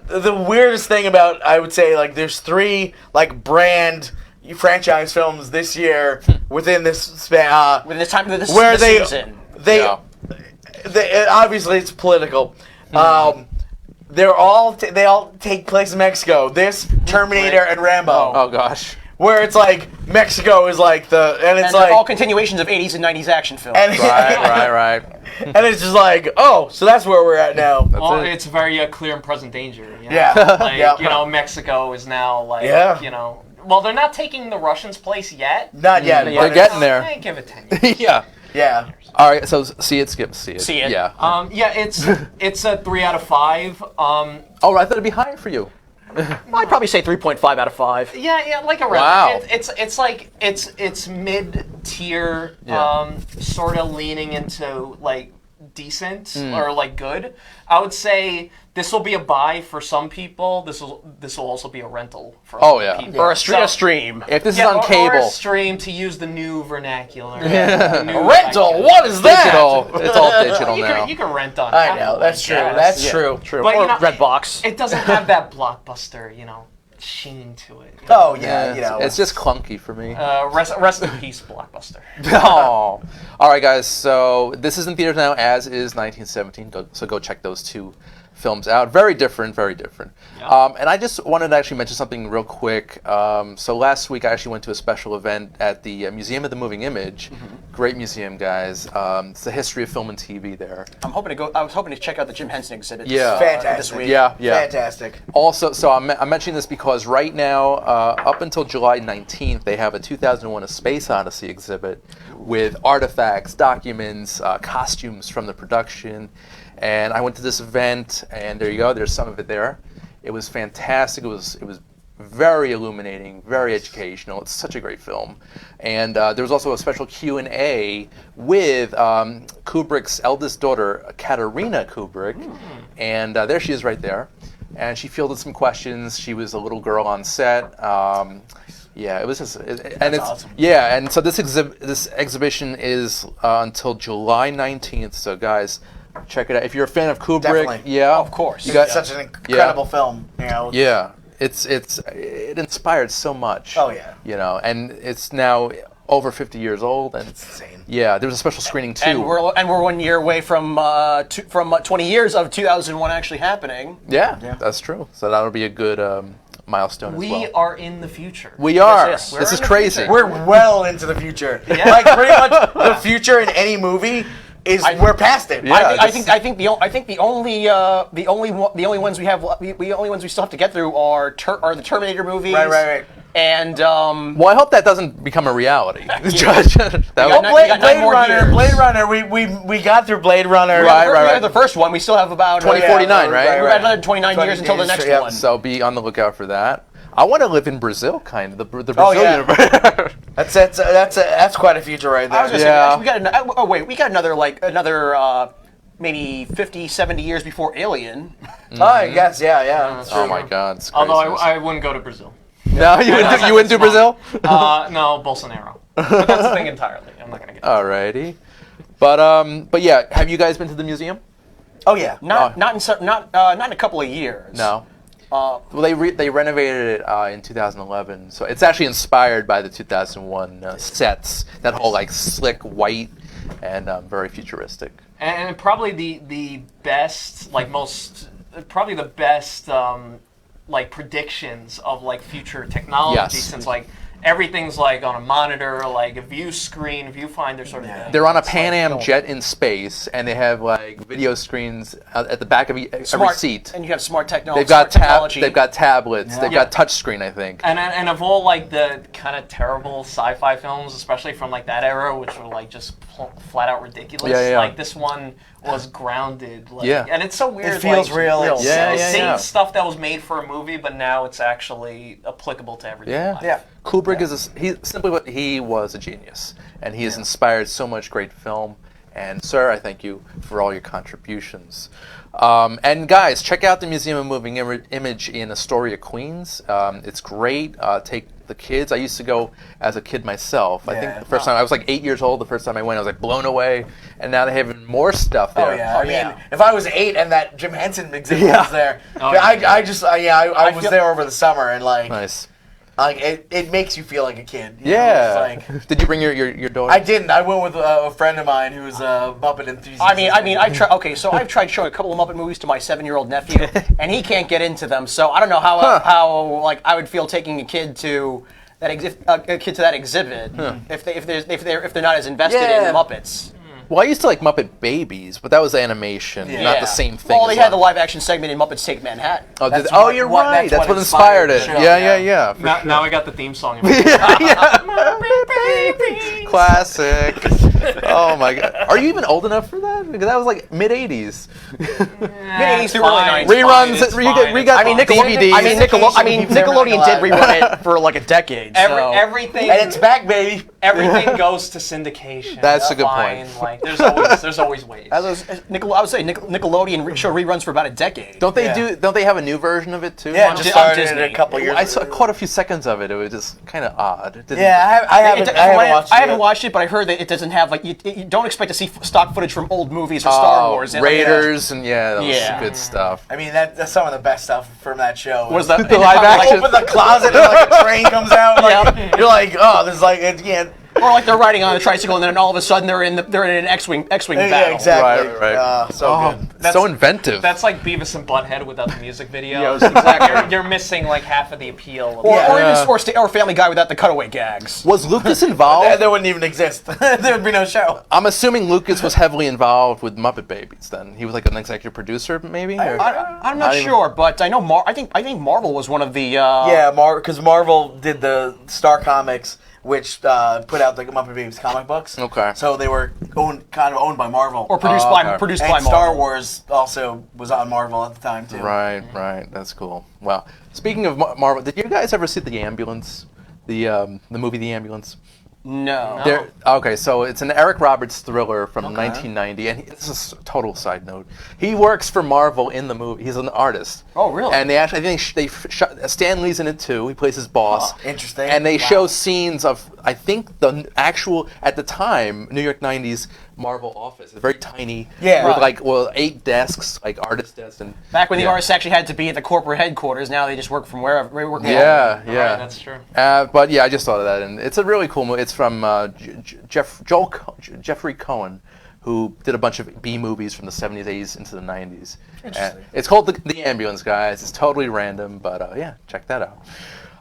the weirdest thing about, I would say, like, there's 3 like brand franchise films this year within this span. With this time, with this, Where this season. they obviously it's political. They all take place in Mexico. This, Terminator, and Rambo. Oh gosh. Where it's like Mexico is like it's And like they're all continuations of 80s and 90s action films. and, Right. and it's just like, oh, so that's where we're at now. Well, it. it's very clear and present danger. Yeah. Like, Yeah. Mexico is now like, Yeah. well, they're not taking the Russians' place yet. Not yet. They're but They're getting there. I give it 10 years. Yeah. Yeah. All right. So see it, skip, see it. See it. Yeah. It's a 3 out of 5. Oh, I thought it'd be higher for you. I'd probably say 3.5 out of 5. Yeah, like around. Wow. It's like it's mid tier, Yeah. sort of leaning into like decent or like good. I would say this will be a buy for some people. This will also be a rental for Oh, other yeah. people. Or a stream. If this Yeah, is on or cable, a stream to use the new vernacular. The new Rental. What is that? digital. It's all digital now. You can rent on. I Apple, know. That's true. guess. That's true. True. But, Or you know, Redbox. It doesn't have that blockbuster, sheen to it. Oh yeah. It's just clunky for me. Rest in peace, blockbuster. Oh. All right, guys. So this is in theaters now, as is 1917. So go check those 2 films out. Very different, very different. Yeah. And I just wanted to actually mention something real quick. So last week I actually went to a special event at the Museum of the Moving Image. Great museum, guys. It's the history of film and TV there. I was hoping to check out the Jim Henson exhibit. Yeah. Fantastic. This week. Yeah. Fantastic. Also, so I'm mentioning this because right now, up until July 19th, they have a 2001: A Space Odyssey exhibit with artifacts, documents, costumes from the production. And I went to this event, and there you go. There's some of it there. It was fantastic. It was very illuminating, very educational. It's such a great film. And there was also a special Q&A with Kubrick's eldest daughter, Katerina Kubrick. And there she is right there. And she fielded some questions. She was a little girl on set. Yeah, it was just, and it's awesome. Yeah, and so this exhibition is until July 19th. So guys, check it out. If you're a fan of Kubrick, Definitely. yeah, Of course. you got Such an incredible film. Yeah, it inspired so much. Oh, yeah. And it's now over 50 years old, and It's insane. yeah, there was a special screening too. And we're 1 year away from 20 years of 2001 actually happening. yeah, that's true. So that'll be a good milestone as well. We are in the future. We are. Yes, yes. This We're is in the crazy. future. We're well into the future. Yeah. Like pretty much the future in any movie is we're past it. Yeah. I think the only ones we have the only ones we still have to get through are the Terminator movies. Right. And Well, I hope that doesn't become a reality. That got would- we got 9 more years. Blade Runner. We got through Blade Runner. Right, We right. have the first one. We still have about 2049, right? We got another 29 years until the next Yep. one. So be on the lookout for that. I want to live in Brazil, kind of the Brazil Oh, yeah. universe. That's quite a future right I was there. gonna Yeah. say, we got another maybe 50, 70 years before Alien. Oh, I guess, yeah. That's Oh true. my God! It's Although craziness. I wouldn't go to Brazil. No, you wouldn't do Brazil? No, Bolsonaro. But that's the thing entirely. I'm not gonna Alrighty. But yeah, have you guys been to the museum? Oh yeah, not in a couple of years. No. Well, they renovated it in 2011, so it's actually inspired by the 2001 sets. That whole like slick white and very futuristic. And probably the best, like probably the best like predictions of like future technology, Yes. since like everything's like on a monitor, like a viewfinder sort of thing. They're on a It's Pan like Am film. jet in space, and they have like video screens at the back of every seat. And you have smart technology. They've got technology. They've got tablets. They've got touchscreen, I think. And of all like the kind of terrible sci-fi films, especially from like that era, which were like just flat out ridiculous, Yeah. like this one was grounded. Like, Yeah. And it's so weird. It feels like, real. Seeing stuff that was made for a movie, but now it's actually applicable to everyday life. Yeah. Kubrick he was a genius, and he has inspired so much great film. And sir, I thank you for all your contributions. And guys, check out the Museum of Moving Image in Astoria, Queens. It's great. Take the kids. I used to go as a kid myself. I think the first time I was like 8 years old. The first time I went, I was like blown away. And now they have even more stuff there. Oh yeah. I mean, if I was 8 and that Jim Henson exhibit was there, I was there over the summer and like. Nice. Like it makes you feel like a kid. You know? Yeah. It's like, Did you bring your daughter? I didn't. I went with a friend of mine who's a Muppet enthusiast. I've tried showing a couple of Muppet movies to my 7-year-old nephew, and he can't get into them. So I don't know how like I would feel taking a kid to that exhibit if they're not as invested in the Muppets. Well, I used to like Muppet Babies, but that was animation, not the same thing. Well, they had the live action segment in Muppets Take Manhattan. Oh, you're right. That's what inspired it. the show, Yeah. Now I got the theme song. Classic. Oh my god. Are you even old enough for that? Because that was like mid '80s. Mid-80s through early 90s. Reruns. We got DVDs. Nickelodeon did rerun it for like a decade. Everything And it's back, baby. everything goes to syndication. That's a good Fine. point. Like there's always ways. I would say Nickelodeon show reruns for about a decade. Don't they have a new version of it too? Yeah, it just started a couple years I ago. caught a few seconds of it. It was just kind of odd. It didn't- Yeah, I haven't watched it. But I heard that it doesn't have like you don't expect to see stock footage from old movies or Star Wars. Raiders and that was Yeah. good stuff. I mean, that's some of the best stuff from that show. Was that The live action. Open the closet and like a train comes out. Like, you're like, oh, there's like it can't. Or like they're riding on a tricycle and then all of a sudden they're in an X-wing battle. Yeah, exactly. Right. So good. So inventive. That's like Beavis and Butthead without the music video. exactly. You're missing like half of the appeal. Of Or Family Guy without the cutaway gags. Was Lucas involved? That wouldn't even exist. There would be no show. I'm assuming Lucas was heavily involved with Muppet Babies. Then he was like an executive producer, maybe. Or- I'm not sure, but I know I think Marvel was one of the. Because Marvel did the Star Comics, which put out the Muppet Babies comic books. Okay. So they were owned by Marvel. Or produced by Marvel. Star Wars also was on Marvel at the time too. Right. That's cool. Well, speaking of Marvel, did you guys ever see The Ambulance? The movie The Ambulance? No. Okay, so it's an Eric Roberts thriller from 1990, and this is a total side note. He works for Marvel in the movie. He's an artist. Oh, really? And I think Stan Lee's in it too. He plays his boss. Interesting. And they show scenes of, I think, the actual, at the time, New York 90s Marvel office. It's very tiny. Yeah. With 8 desks, like artist desks. And Back when the artists actually had to be at the corporate headquarters, now they just work from wherever. Yeah. Right, that's true. But yeah, I just thought of that, and it's a really cool movie. It's from Jeffrey Cohen, who did a bunch of B movies from the 70s, 80s into the 90s. It's called the Ambulance, guys. It's totally random, but yeah, check that out.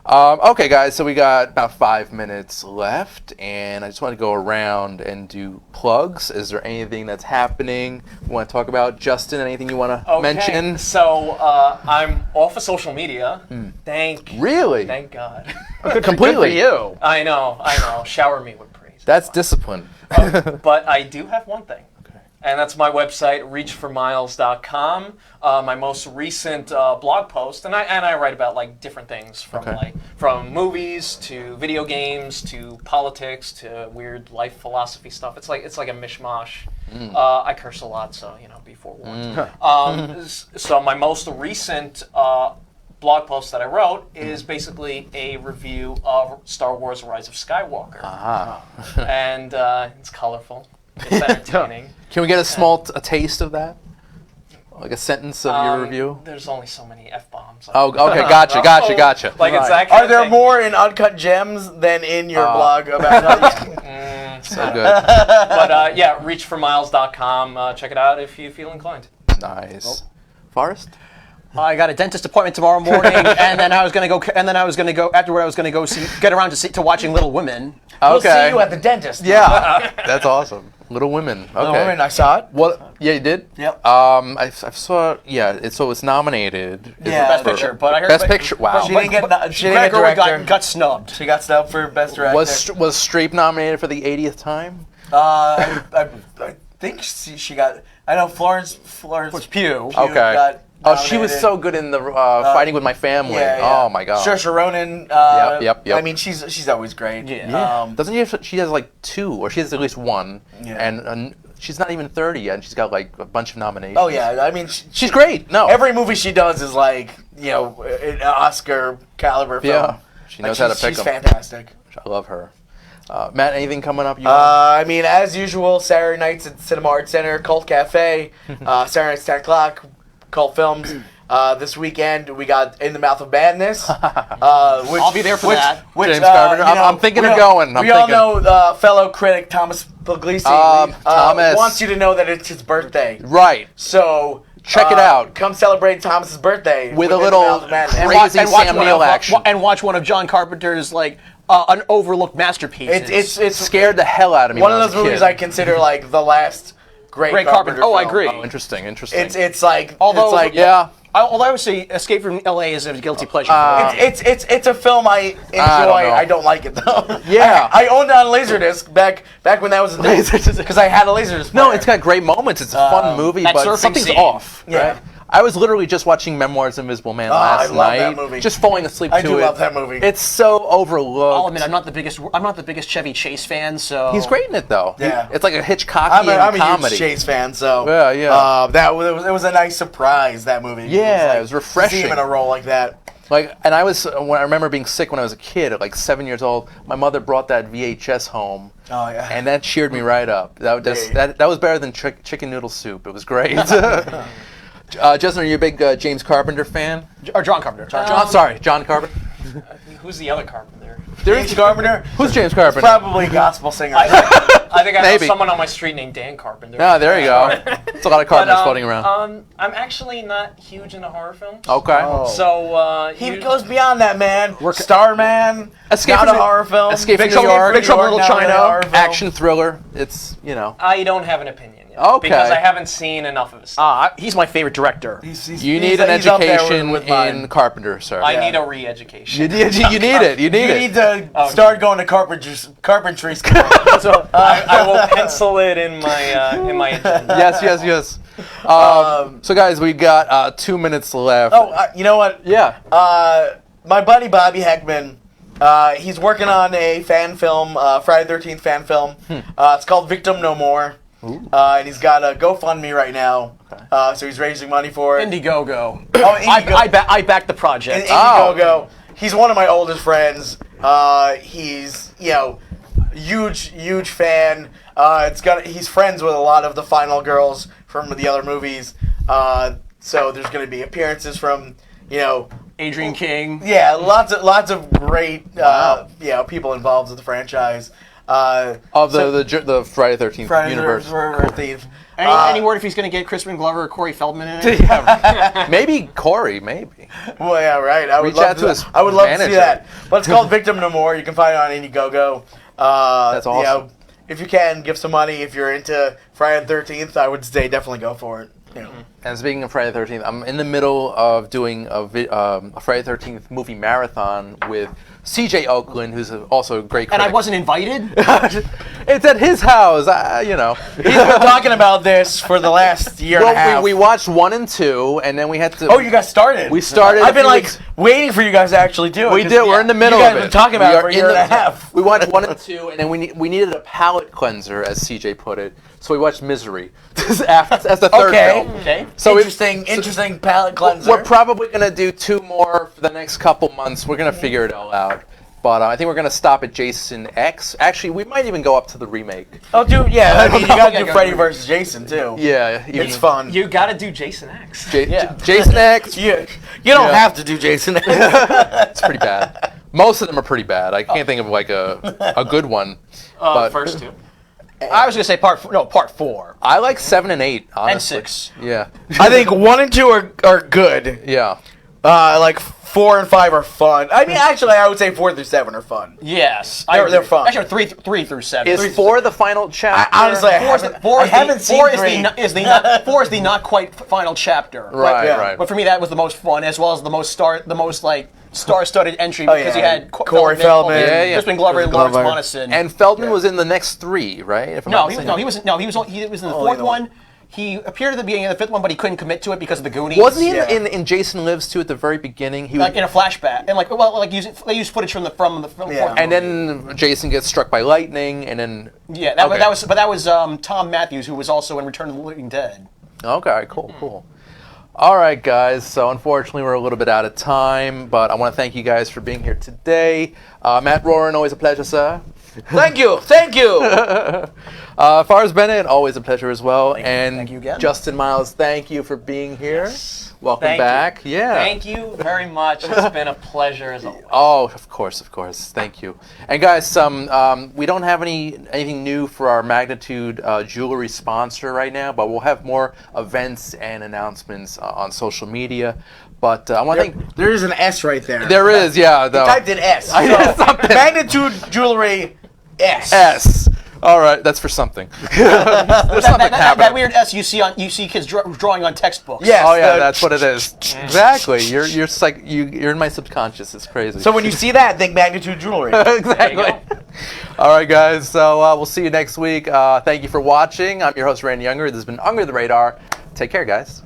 Okay, guys, so we got about 5 minutes left, and I just want to go around and do plugs. Is there anything that's happening you want to talk about? Justin, anything you want to mention? So I'm off of social media. Really? Thank God. Completely. Good for you. I know. Shower me with praise. That's discipline. But I do have one thing. And that's my website, reachformiles.com. My most recent blog post, and I write about like different things from movies to video games to politics to weird life philosophy stuff. It's like a mishmash. I curse a lot, so be forewarned. So my most recent blog post that I wrote is basically a review of Star Wars: Rise of Skywalker. And it's colorful. It's entertaining. Can we get a taste of that? Like a sentence of your review? There's only so many F-bombs. Oh, okay, gotcha. Like it's that kind Are of there thing. more in Uncut Gems than in your blog about So good. But yeah, reachformiles.com. Check it out if you feel inclined. Nice. Forrest? I got a dentist appointment tomorrow morning, and then I was gonna go. And then I was gonna go afterward. I was gonna go get around to watching Little Women. We'll see you at the dentist. Yeah, that's awesome. Little Women. Okay. Little Women, I saw it. What? Yeah, you did. Yep. I saw. Yeah. It's nominated. Yeah, Best Picture, but I heard Best Picture. Wow. She didn't get. She didn't get Greta director. Gerwig got snubbed. She got snubbed for best director. Was Streep nominated for the 80th time? I think she got. I know Florence Pugh. Okay. got Oh, she was nominated. so good in the Fighting with My Family. Yeah, yeah. Oh my God. Saoirse Ronan. Yep. I mean, she's always great. Yeah. Doesn't she has like 2, or she has at least 1, Yeah. and she's not even 30 yet, and she's got like a bunch of nominations. Oh yeah. I mean, She's great. No. every movie she does is like an Oscar caliber film. Yeah. She knows how to pick She's them. fantastic. I love her. Matt, anything coming up? I mean, as usual, Saturday nights at Cinema Arts Center, Cult Cafe. Saturday nights 10 o'clock, Cult Films. This weekend we got In the Mouth of Madness. Which, I'll be there for that. James Carpenter. I'm thinking of going. We all know fellow critic Thomas Puglisi Thomas wants you to know that it's his birthday. Right. So Check it out. Come celebrate Thomas's birthday With a In the little Mouth of Madness. crazy Sam Neill action. And watch one of John Carpenter's an overlooked masterpiece. It's Scared the hell out of me. one when of I was those a movies kid. I consider like the last great Carpenter. Oh, I film. agree. Oh, interesting. It's like Although- it's like Yeah. Although I would say Escape from L.A. is a guilty pleasure. It's a film I enjoy. don't know. I don't like it though. Yeah. I owned it on Laserdisc back when that was a thing because I had a Laserdisc. No, player. it's got great moments. It's a fun movie, that but surfing something's scene. off. Yeah. Right? I was literally just watching Memoirs of Invisible Man I last love night. that movie. Just falling asleep I to do it. love that movie. It's so overlooked. I'll admit I'm not the biggest Chevy Chase fan, so He's great in it though. Yeah. It's like a Hitchcockian I'm a comedy. huge Chase fan, so Yeah. it was a nice surprise, that movie. Yeah, it was refreshing. To see him in a role like that. And I remember being sick when I was a kid, at like 7 years old. My mother brought that VHS home. Oh yeah. And that cheered me right up. That was better than chicken noodle soup. It was great. Justin, are you a big James Carpenter fan? or John Carpenter. John Carpenter. Who's the other Carpenter? James Carpenter. Who's James Carpenter? Probably a gospel singer. I think I know Maybe. someone on my street named Dan Carpenter. Ah, there you go. It's a lot of Carpenters floating around. I'm actually not huge into horror films. Okay. So He goes beyond that, man. Starman. Escape Not from a horror film. Escape from Big New Trouble- York. Big Trouble in Little Not really a China. horror film. Action thriller. It's, I don't have an opinion yet. Okay. Because I haven't seen enough of his stuff. He's my favorite director. You need an he's up there education with mine. in Carpenter, sir. I need a re-education. You need it. You need You it. need to start going to carpentry school. I will pencil it in my agenda. Yes. So, guys, we got 2 minutes left. You know what? Yeah. My buddy Bobby Heckman, he's working on a fan film, Friday the 13th fan film. It's called Victim No More. And he's got a GoFundMe right now. So he's raising money for it. Indiegogo. Oh, Indiegogo. I backed the project. Indiegogo. He's one of my oldest friends. He's huge fan. He's friends with a lot of the final girls from the other movies. So there's going to be appearances from Adrian King. yeah, lots of great people involved with the franchise. Of the Friday the 13th Friday universe. the 13th. Any word if he's going to get Crispin Glover or Corey Feldman in it? Maybe Corey, maybe. Well, yeah, right. I would Reach love out to his I would love to see manager. that. But it's called Victim No More. You can find it on Indiegogo. That's awesome. If you can, give some money. If you're into Friday the 13th, I would say definitely go for it. And speaking of Friday the 13th, I'm in the middle of doing a Friday the 13th movie marathon with CJ Oakland, who's also a great critic. And I wasn't invited? It's at his house, He's been talking about this for the last year and a half. Well, we watched 1 and 2, and then we had to... Oh, you guys started? We started I've been a few weeks- waiting for you guys to actually do it. We 'cause did. We're in the middle you guys of it. have been talking about We it for are a year in and a half. We watched 1 and 2, and then we needed a palate cleanser, as CJ put it. So we watched Misery as the third film. Okay. So interesting palate cleanser. We're probably going to do 2 more for the next couple months. We're going to figure it all out. But I think we're going to stop at Jason X. Actually, we might even go up to the remake. Oh, dude, yeah. I mean, you got to do Freddy versus Jason, too. Yeah. It's fun. You got to do Jason X. Jason X. You don't have to do Jason X. It's pretty bad. Most of them are pretty bad. I can't think of like a good one. But First 2. I was gonna say part 4 I like 7 and 8, honestly. and 6. Yeah. I think 1 and 2 are good. Yeah. Like 4 and 5 are fun. I mean, actually, I would say 4 through 7 are fun. Yes, They're fun. Actually, 3 through 7. Is 4 the final chapter? Honestly, I haven't seen 3. 4 is the not quite final chapter. Right, Yeah. right. But for me, that was the most fun, as well as the most star-studded entry because you had Corey Feldman, Yeah. Crispin Glover, and Lawrence Glover. Monason. And Feldman was in the next 3, right? If I'm not mistaken. He was in the 4th one. He appeared at the beginning of the 5th one, but he couldn't commit to it because of the Goonies. Wasn't he Yeah. in Jason Lives 2 at the very beginning? He like in a flashback, and they used footage from the film. Yeah. and then Jason gets struck by lightning, and then that was Tom Matthews, who was also in Return of the Living Dead. Okay, cool. All right, guys. So unfortunately, we're a little bit out of time, but I want to thank you guys for being here today. Matt Roran, always a pleasure, sir. Thank you. Forrest Bennett, always a pleasure as well. Thank you again. Justin Miles, thank you for being here. Yes. Welcome Thank back. you. Yeah. Thank you very much. It's been a pleasure as always. Oh, of course. Thank you. And guys, we don't have anything new for our Magnitude jewelry sponsor right now, but we'll have more events and announcements on social media. But I want to thank. There is an S right there. There is, yeah. Though. Typed in S. I did something. Magnitude Jewelry S. S. All right, that's for something. There's something happening. That weird S you see kids drawing on textbooks. Yes. Oh yeah, that's what it is. Exactly. You're in my subconscious. It's crazy. So when you see that, think Magnitude Jewelry. Exactly. All right, guys. So we'll see you next week. Thank you for watching. I'm your host, Randy Younger. This has been Under the Radar. Take care, guys.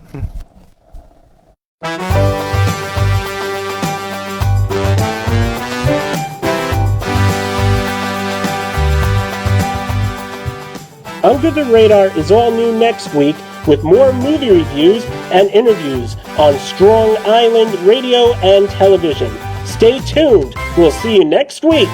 Under the Radar is all new next week with more movie reviews and interviews on Strong Island Radio and Television. Stay tuned. We'll see you next week.